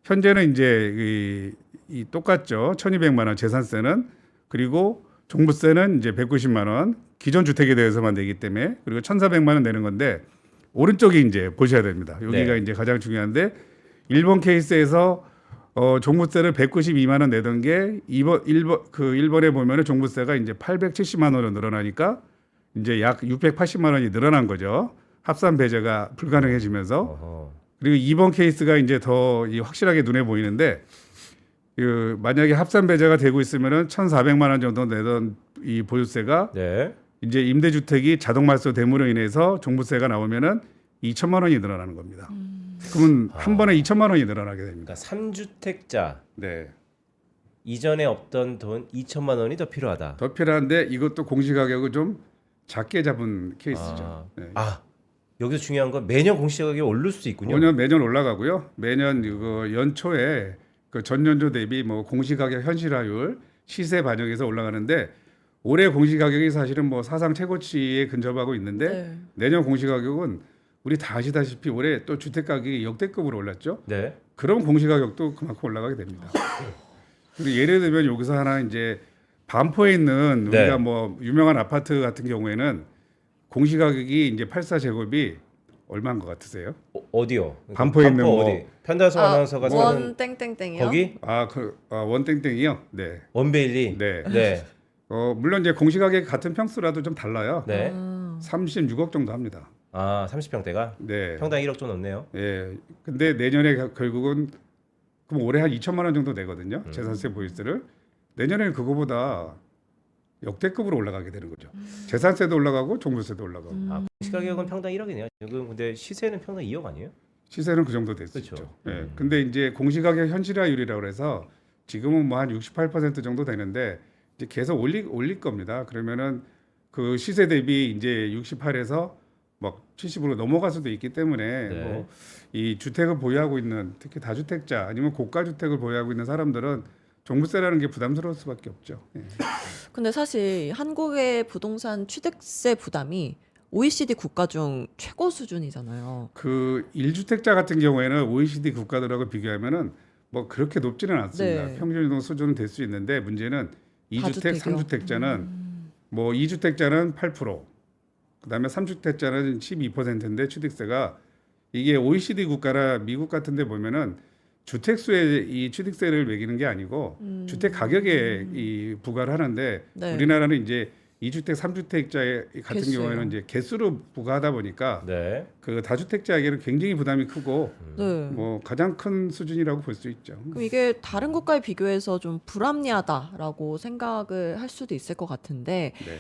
현재는 이제 이 똑같죠. 1,200만 원 재산세는 그리고 종부세는 이제 190만 원 기존 주택에 대해서만 내기 때문에 그리고 1,400만 원 내는 건데 오른쪽에 이제 보셔야 됩니다. 여기가 네. 이제 가장 중요한데 1번 케이스에서 종부세를 192만 원 내던 게 1번에 보면은 종부세가 이제 870만 원으로 늘어나니까 이제 약 680만 원이 늘어난 거죠. 합산 배제가 불가능해지면서 어허. 그리고 2번 케이스가 이제 더 확실하게 눈에 보이는데 만약에 합산 배제가 되고 있으면은 1,400만 원 정도 내던 이 보유세가 네. 이제 임대주택이 자동 말소 됨으로 인해서 종부세가 나오면은 2천만 원이 늘어나는 겁니다. 그러면 한 번에 2천만 원이 늘어나게 됩니다. 그러니까 3주택자 네. 이전에 없던 돈 2천만 원이 더 필요하다. 더 필요한데 이것도 공시가격을 좀 작게 잡은 케이스죠. 네. 여기서 중요한 건 매년 공시가격이 오를 수 있군요. 매년 올라가고요. 매년 이거 연초에 그 전년도 대비 뭐 공시가격 현실화율 시세 반영해서 올라가는데 올해 공시가격이 사실은 뭐 사상 최고치에 근접하고 있는데 네. 내년 공시가격은 우리 다 아시다시피 올해 또 주택 가격이 역대급으로 올랐죠. 네. 그럼 공시가격도 그만큼 올라가게 됩니다. 그리고 예를 들면 여기서 하나 이제 반포에 있는 네. 우리가 뭐 유명한 아파트 같은 경우에는 공시가격이 이제 84제곱이 얼마인 것 같으세요? 어디요? 반포에 있는 뭐- 어디? 편다솜 아나운서가 사는 원 땡땡땡이요? 거기 원땡땡이요. 네. 원베일리. 네. 네. 물론 이제 공시가격 같은 평수라도 좀 달라요. 네. 36억 정도 합니다. 30평대가 네. 평당 1억 좀 넘네요. 예. 근데 내년에 결국은 그럼 올해 한 2천만 원 정도 내거든요. 재산세 보유세를. 내년에는 그거보다 역대급으로 올라가게 되는 거죠. 재산세도 올라가고 종부세도 올라가고. 공시가격은 평당 1억이네요. 지금 근데 시세는 평당 2억 아니에요? 시세는 그 정도 됐죠. 그렇죠. 예. 근데 이제 공시가격 현실화율이라고 그래서 지금은 뭐 한 68% 정도 되는데 이제 계속 올릴 겁니다. 그러면은 그 시세 대비 이제 68에서 막 70으로 넘어갈 수도 있기 때문에 네. 뭐 이 주택을 보유하고 있는 특히 다주택자 아니면 고가 주택을 보유하고 있는 사람들은 종부세라는 게 부담스러울 수밖에 없죠. 예. 근데 사실 한국의 부동산 취득세 부담이 OECD 국가 중 최고 수준이잖아요. 그 1주택자 같은 경우에는 OECD 국가들하고 비교하면은 뭐 그렇게 높지는 않습니다. 네. 평균 정도 수준은 될 수 있는데 문제는 2주택, 다주택이요? 3주택자는 뭐 2주택자는 8%, 그다음에 3주택자는 12%인데 취득세가 이게 OECD 국가나 미국 같은 데 보면은 주택 수에 이 취득세를 매기는 게 아니고 주택 가격에 이 부과를 하는데 네. 우리나라는 이제 2주택, 3주택자 같은 개수요. 경우에는 이제 개수로 부과하다 보니까 네. 그 다주택자에게는 굉장히 부담이 크고 네. 뭐 가장 큰 수준이라고 볼 수 있죠. 그럼 이게 다른 국가에 비교해서 좀 불합리하다라고 생각을 할 수도 있을 것 같은데 네.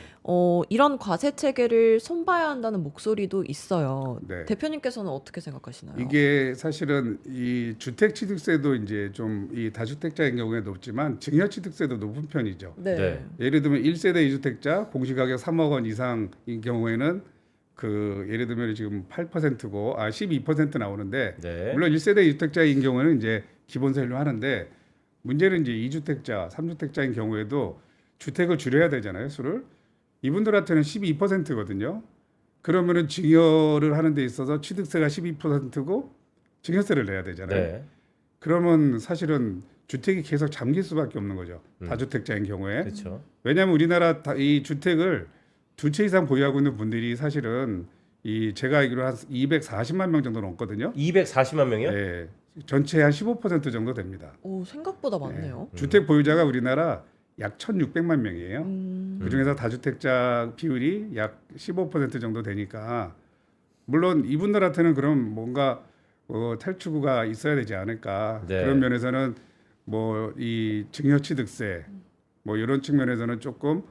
이런 과세 체계를 손봐야 한다는 목소리도 있어요. 네. 대표님께서는 어떻게 생각하시나요? 이게 사실은 이 주택 취득세도 이제 좀 이 다주택자인 경우에 높지만 증여 취득세도 높은 편이죠. 네. 네. 예를 들면 1세대 2주택자 공시가격 3억 원 이상인 경우에는 그 예를 들면 지금 8%고 12% 나오는데 네. 물론 1세대 2주택자인 경우에는 이제 기본세율로 하는데 문제는 이제 2주택자, 3주택자인 경우에도 주택을 줄여야 되잖아요, 수를. 이분들한테는 12%거든요. 그러면은 증여를 하는 데 있어서 취득세가 12%고 증여세를 내야 되잖아요. 네. 그러면 사실은 주택이 계속 잠길 수밖에 없는 거죠. 다주택자인 경우에. 그렇죠. 왜냐하면 우리나라 이 주택을 두 채 이상 보유하고 있는 분들이 사실은 이 제가 알기로 한 240만 명 정도 넘거든요. 240만 명이요? 네, 전체의 한 15% 정도 됩니다. 오, 생각보다 많네요. 주택 보유자가 우리나라 약 1,600만 명이에요. 음. 그 중에서 다주택자 비율이 약 15% 정도 되니까 물론 이분들한테는 그럼 뭔가 탈출구가 있어야 되지 않을까. 네. 그런 면에서는 뭐 이 증여취득세 뭐 이런 측면에서는 조금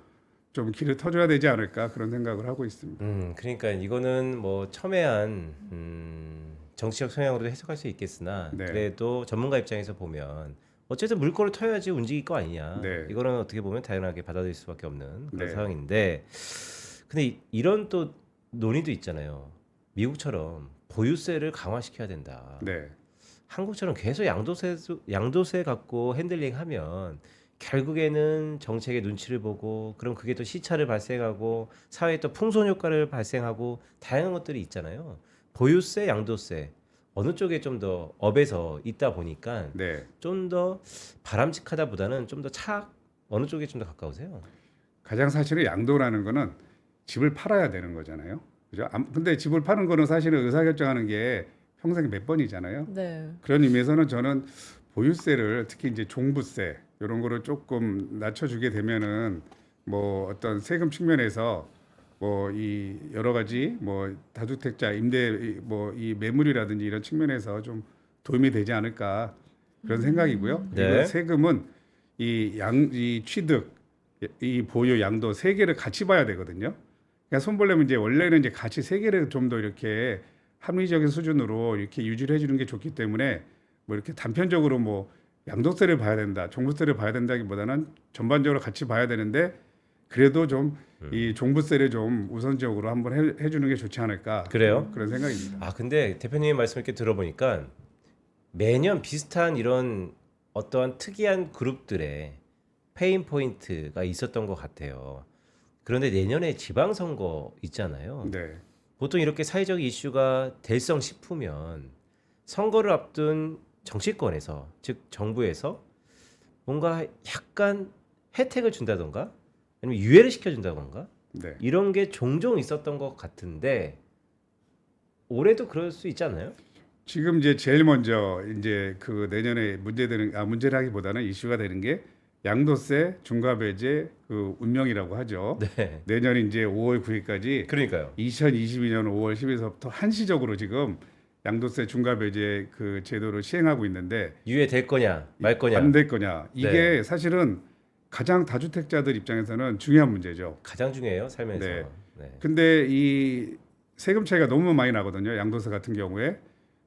좀 길을 터줘야 되지 않을까 그런 생각을 하고 있습니다. 그러니까 이거는 뭐 첨예한 정치적 성향으로 해석할 수 있겠으나 네. 그래도 전문가 입장에서 보면 어쨌든 물꼬를 터야지 움직일 거 아니냐. 네. 이거는 어떻게 보면 당연하게 받아들일 수밖에 없는 그런 네. 상황인데, 근데 이런 또 논의도 있잖아요. 미국처럼 보유세를 강화시켜야 된다. 네, 한국처럼 계속 양도세 갖고 핸들링하면 결국에는 정책의 눈치를 보고 그럼 그게 또 시차를 발생하고 사회에 또 풍선 효과를 발생하고 다양한 것들이 있잖아요. 보유세, 양도세 어느 쪽에 좀 더 업에서 있다 보니까 네. 좀 더 바람직하다보다는 좀 더 어느 쪽에 좀 더 가까우세요? 가장 사실은 양도라는 거는 집을 팔아야 되는 거잖아요. 그죠? 근데 집을 파는 거는 사실은 의사결정하는 게 평생에 몇 번이잖아요. 네. 그런 의미에서는 저는 보유세를 특히 이제 종부세 이런 거를 조금 낮춰주게 되면은 뭐 어떤 세금 측면에서 뭐 이 여러 가지 뭐 다주택자 임대 뭐 이 매물이라든지 이런 측면에서 좀 도움이 되지 않을까 그런 생각이고요. 네. 그리고 세금은 이 취득, 이 보유, 양도 세 개를 같이 봐야 되거든요. 그러니까 손보려면 이제 원래는 이제 같이 세 개를 좀 더 이렇게 합리적인 수준으로 이렇게 유지를 해주는 게 좋기 때문에 뭐 이렇게 단편적으로 뭐 양도세를 봐야 된다, 종부세를 봐야 된다기보다는 전반적으로 같이 봐야 되는데 그래도 좀 이 종부세를 좀 우선적으로 한번 해주는 게 좋지 않을까. 그래요? 그런 생각입니다. 아 근데 대표님 말씀 이렇게 들어보니까 매년 비슷한 이런 어떠한 특이한 그룹들의 페인 포인트가 있었던 것 같아요. 그런데 내년에 지방선거 있잖아요. 네, 보통 이렇게 사회적 이슈가 될성 싶으면 선거를 앞둔 정치권에서, 즉 정부에서 뭔가 약간 혜택을 준다던가 아니면 유예를 시켜준다던가 네. 이런 게 종종 있었던 것 같은데 올해도 그럴 수 있지 않나요? 지금 이제 제일 먼저 이제 그 내년에 문제라기보다는 이슈가 되는 게 양도세 중과배제 그 운명이라고 하죠. 네. 내년 이제 5월 9일까지 그러니까요. 2022년 5월 10일서부터 한시적으로 지금 양도세 중과배제 그 제도를 시행하고 있는데 유예될 거냐 말 거냐 안 될 거냐 이게 사실은 가장 다주택자들 입장에서는 중요한 문제죠. 가장 중요해요 살면서. 네. 네. 근데 이 세금 차이가 너무 많이 나거든요. 양도세 같은 경우에.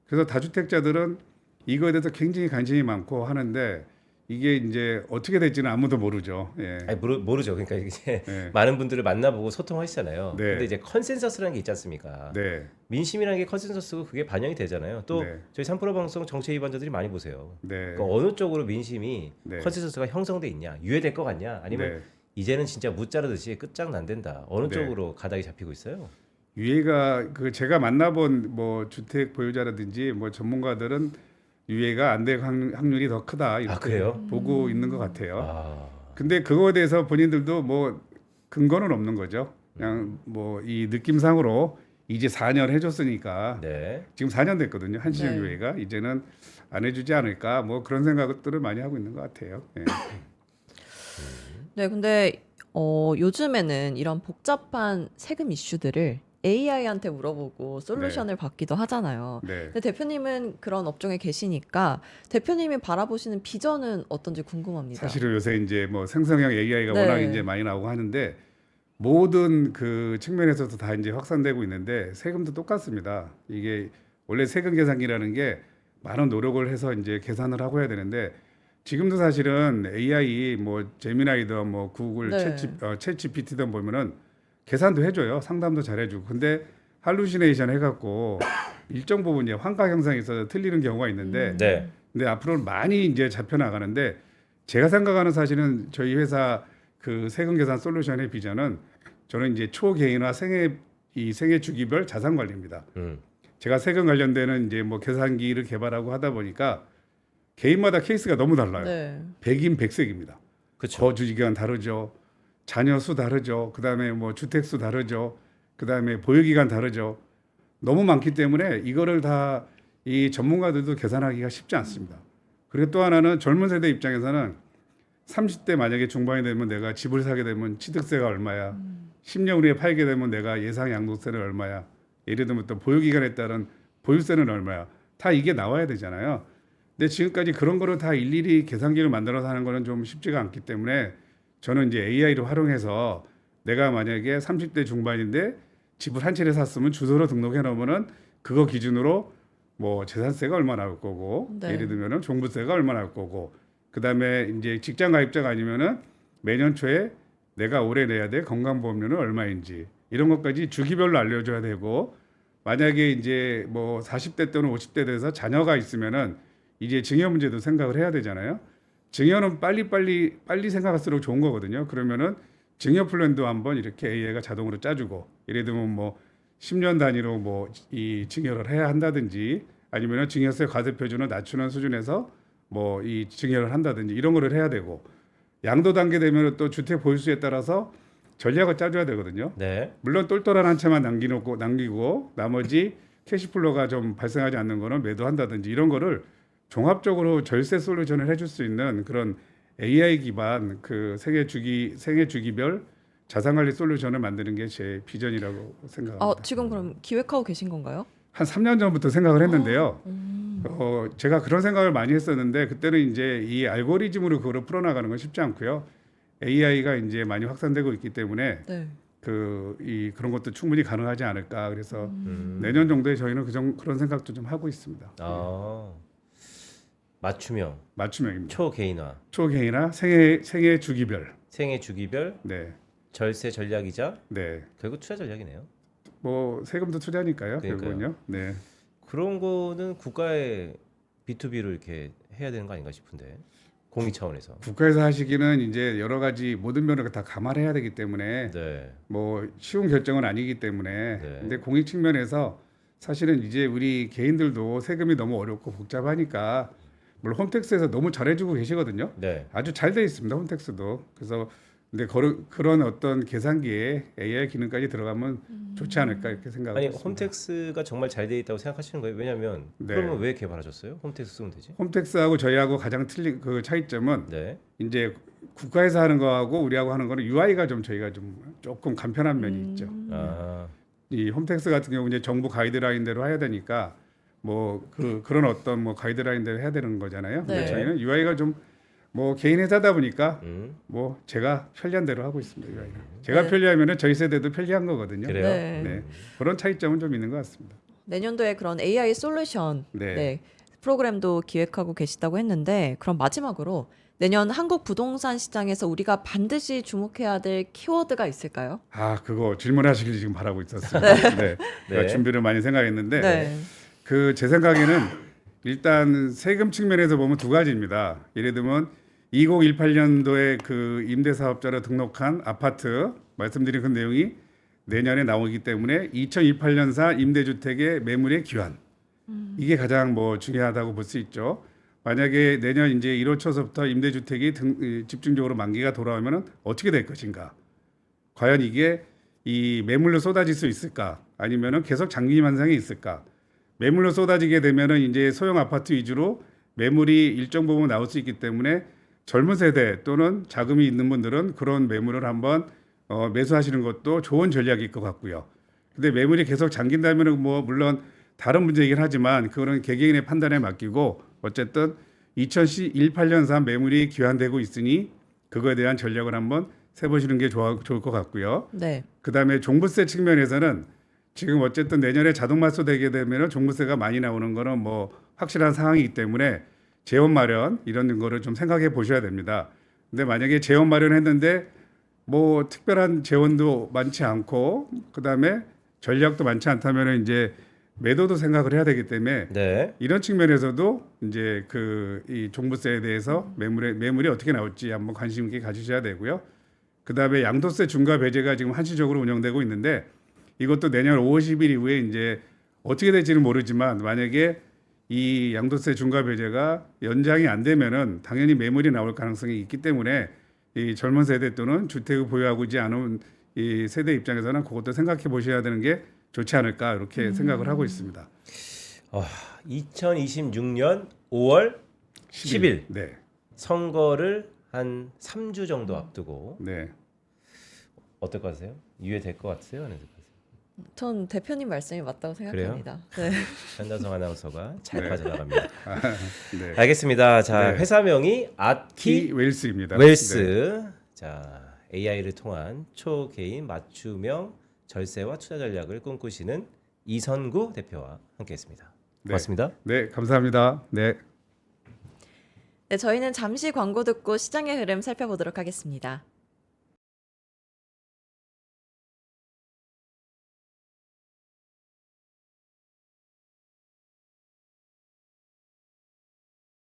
그래서 다주택자들은 이거에 대해서 굉장히 관심이 많고 하는데 이게 이제 어떻게 될지는 아무도 모르죠. 예. 아니, 모르죠. 그러니까 이제 네. 많은 분들을 만나보고 소통하시잖아요. 네. 근데 이제 컨센서스라는 게 있지 않습니까? 네. 민심이라는 게 컨센서스고 그게 반영이 되잖아요. 또 네. 저희 3프로 방송 정치 위반자들이 많이 보세요. 네. 그러니까 어느 쪽으로 민심이 네. 컨센서스가 형성돼 있냐, 유예될 것 같냐, 아니면 네. 이제는 진짜 무 자르듯이 끝장난된다. 어느 네. 쪽으로 가닥이 잡히고 있어요? 유예가 그 제가 만나본 뭐 주택 보유자라든지 뭐 전문가들은 유예가 안 될 확률이 더 크다 이렇게 그래요? 보고 있는 것 같아요. 아, 근데 그거에 대해서 본인들도 뭐 근거는 없는 거죠. 그냥 뭐 이 느낌상으로 이제 4년 해줬으니까 네. 지금 4년 됐거든요. 한시적 네. 유예가 이제는 안 해주지 않을까 뭐 그런 생각들을 많이 하고 있는 것 같아요. 예. 네, 근데 요즘에는 이런 복잡한 세금 이슈들을 AI한테 물어보고 솔루션을 받기도 하잖아요. 네. 근데 대표님은 그런 업종에 계시니까 대표님이 바라보시는 비전은 어떤지 궁금합니다. 사실은 요새 이제 뭐 생성형 AI가 네. 워낙 이제 많이 나오고 하는데 모든 그 측면에서도 다 이제 확산되고 있는데 세금도 똑같습니다. 이게 원래 세금 계산기라는 게 많은 노력을 해서 이제 계산을 하고 해야 되는데 지금도 사실은 AI 뭐 제미나이든 뭐 구글 네. 챗GPT든 보면은 계산도 해줘요. 상담도 잘해주고. 근데 할루시네이션 해갖고 일정 부분 이제 환각 형상이 있어서 틀리는 경우가 있는데 네. 근데 앞으로는 많이 이제 잡혀 나가는데 제가 생각하는 사실은 저희 회사 그 세금 계산 솔루션의 비전은 저는 이제 초개인화 생애 주기별 자산 관리입니다. 제가 세금 관련되는 이제 뭐 계산기를 개발하고 하다 보니까 개인마다 케이스가 너무 달라요. 네. 백인백색입니다. 그렇죠. 거주 기간 다르죠. 자녀 수 다르죠. 그다음에 뭐 주택 수 다르죠. 그다음에 보유 기간 다르죠. 너무 많기 때문에 이거를 다 이 전문가들도 계산하기가 쉽지 않습니다. 그리고 또 하나는 젊은 세대 입장에서는 30대 만약에 중반이 되면 내가 집을 사게 되면 취득세가 얼마야. 10년 후에 팔게 되면 내가 예상 양도세는 얼마야. 예를 들면 또 보유 기간에 따른 보유세는 얼마야. 다 이게 나와야 되잖아요. 근데 지금까지 그런 거를 다 일일이 계산기를 만들어서 하는 거는 좀 쉽지가 않기 때문에 저는 이제 AI를 활용해서 내가 만약에 30대 중반인데 집을 한 채를 샀으면 주소로 등록해 놓으면은 그거 기준으로 뭐 재산세가 얼마 나올 거고 네. 예를 들면은 종부세가 얼마 나올 거고 그다음에 이제 직장 가입자가 아니면은 매년 초에 내가 올해 내야 될 건강보험료는 얼마인지 이런 것까지 주기별로 알려줘야 되고 만약에 이제 뭐 40대 또는 50대 돼서 자녀가 있으면은 이제 증여 문제도 생각을 해야 되잖아요. 증여는 빨리 생각할수록 좋은 거거든요. 그러면은 증여 플랜도 한번 이렇게 AI가 자동으로 짜주고 예를 들면 뭐 10년 단위로 뭐 이 증여를 해야 한다든지 아니면은 증여세 과세표준을 낮추는 수준에서 뭐 이 증여를 한다든지 이런 거를 해야 되고 양도 단계 되면은 또 주택 보유수에 따라서 전략을 짜줘야 되거든요. 네. 물론 똘똘한 한 채만 남기고 나머지 캐시플로가 좀 발생하지 않는 거는 매도한다든지 이런 거를 종합적으로 절세 솔루션을 해줄 수 있는 그런 AI 기반 그 생애 주기별 자산관리 솔루션을 만드는 게 제 비전이라고 생각합니다. 지금 그럼 기획하고 계신 건가요? 한 3년 전부터 생각을 했는데요. 제가 그런 생각을 많이 했었는데 그때는 이제 이 알고리즘으로 그거를 풀어나가는 건 쉽지 않고요. AI가 이제 많이 확산되고 있기 때문에 네. 그런 것도 충분히 가능하지 않을까. 그래서 내년 정도에 저희는 그런 생각도 좀 하고 있습니다. 맞춤형, 맞춤형입니다. 초개인화, 초개인화 생애 주기별. 생애 주기별, 네, 절세 전략이자 네. 결국 투자 전략이네요. 뭐 세금도 투자니까요. 그러니까요. 결국은요. 네. 그런 거는 국가의 B2B로 이렇게 해야 되는 거 아닌가 싶은데 공익 차원에서. 국가에서 하시기는 이제 여러 가지 모든 면을 다 감안해야 되기 때문에 네. 뭐 쉬운 결정은 아니기 때문에 네. 근데 공익 측면에서 사실은 이제 우리 개인들도 세금이 너무 어렵고 복잡하니까 물론 홈택스에서 너무 잘해주고 계시거든요. 네. 아주 잘 돼 있습니다. 홈택스도. 그래서 근데 그런 어떤 계산기에 AI 기능까지 들어가면 좋지 않을까 이렇게 생각하고 아니 있습니다. 홈택스가 정말 잘 돼 있다고 생각하시는 거예요? 왜냐하면 네. 그러면 왜 개발하셨어요? 홈택스 쓰면 되지. 홈택스하고 저희하고 가장 틀린 그 차이점은 네. 이제 국가에서 하는 거하고 우리하고 하는 거는 UI가 좀 저희가 좀 조금 간편한 면이 있죠. 이 홈택스 같은 경우 이제 정부 가이드라인대로 해야 되니까 뭐 그런 어떤 뭐 가이드라인대로 해야 되는 거잖아요. 근데 네. 저희는 UI가 좀 뭐 개인 회사다 보니까 뭐 제가 편리한 대로 하고 있습니다. UI는. 제가 네. 편리하면은 저희 세대도 편리한 거거든요. 그래요? 네. 네. 그런 차이점은 좀 있는 것 같습니다. 내년도에 그런 AI 솔루션 네. 프로그램도 기획하고 계시다고 했는데 그럼 마지막으로 내년 한국 부동산 시장에서 우리가 반드시 주목해야 될 키워드가 있을까요? 그거 질문하시길 지금 바라고 있었습니다. 네. 제가 네. 준비를 많이 생각했는데 네. 제 생각에는 일단 세금 측면에서 보면 두 가지입니다. 예를 들면 2018년도에 그 임대사업자로 등록한 아파트 말씀드린 그 내용이 내년에 나오기 때문에 2028년사 임대주택의 매물의 귀환 이게 가장 뭐 중요하다고 볼 수 있죠. 만약에 내년 이제 1월 초서부터 임대주택이 집중적으로 만기가 돌아오면은 어떻게 될 것인가? 과연 이게 이 매물로 쏟아질 수 있을까? 아니면은 계속 장기 만상이 있을까? 매물로 쏟아지게 되면은 이제 소형 아파트 위주로 매물이 일정 부분 나올 수 있기 때문에 젊은 세대 또는 자금이 있는 분들은 그런 매물을 한번 매수하시는 것도 좋은 전략일 것 같고요. 근데 매물이 계속 잠긴다면은 뭐 물론 다른 문제이긴 하지만 그거는 개개인의 판단에 맡기고 어쨌든 2018년산 매물이 귀환되고 있으니 그거에 대한 전략을 한번 세보시는 게 좋을 것 같고요. 네. 그다음에 종부세 측면에서는 지금 어쨌든 내년에 자동 맞소되게 되면 종부세가 많이 나오는 거는 뭐 확실한 상황이기 때문에 재원 마련 이런 거를 좀 생각해 보셔야 됩니다. 근데 만약에 재원 마련했는데 뭐 특별한 재원도 많지 않고 그다음에 전략도 많지 않다면 이제 매도도 생각을 해야 되기 때문에 네. 이런 측면에서도 이제 이 종부세에 대해서 매물이 어떻게 나올지 한번 관심 있게 가지셔야 되고요. 그다음에 양도세 중과 배제가 지금 한시적으로 운영되고 있는데 이것도 내년 5월 10일 이후에 이제 어떻게 될지는 모르지만 만약에 이 양도세 중과 배제가 연장이 안 되면은 당연히 매물이 나올 가능성이 있기 때문에 이 젊은 세대 또는 주택을 보유하고 있지 않은 이 세대 입장에서는 그것도 생각해 보셔야 되는 게 좋지 않을까 이렇게 생각을 하고 있습니다. 2026년 5월 10일 네. 선거를 한 3주 정도 앞두고 네. 어떨 것 같으세요? 이해될 것 같으세요? 안 될 것 같으세요? 전 대표님 말씀이 맞다고 생각합니다. 네. 현다성 아나운서가 잘 네. 빠져나갑니다. 네. 알겠습니다. 자, 네. 회사명이 아키 웰스입니다. 웰스. 자, AI를 통한 초개인 맞춤형 절세와 투자 전략을 꿈꾸시는 이선구 대표와 함께했습니다. 고맙습니다. 네, 감사합니다. 네. 네, 저희는 잠시 광고 듣고 시장의 흐름 살펴보도록 하겠습니다.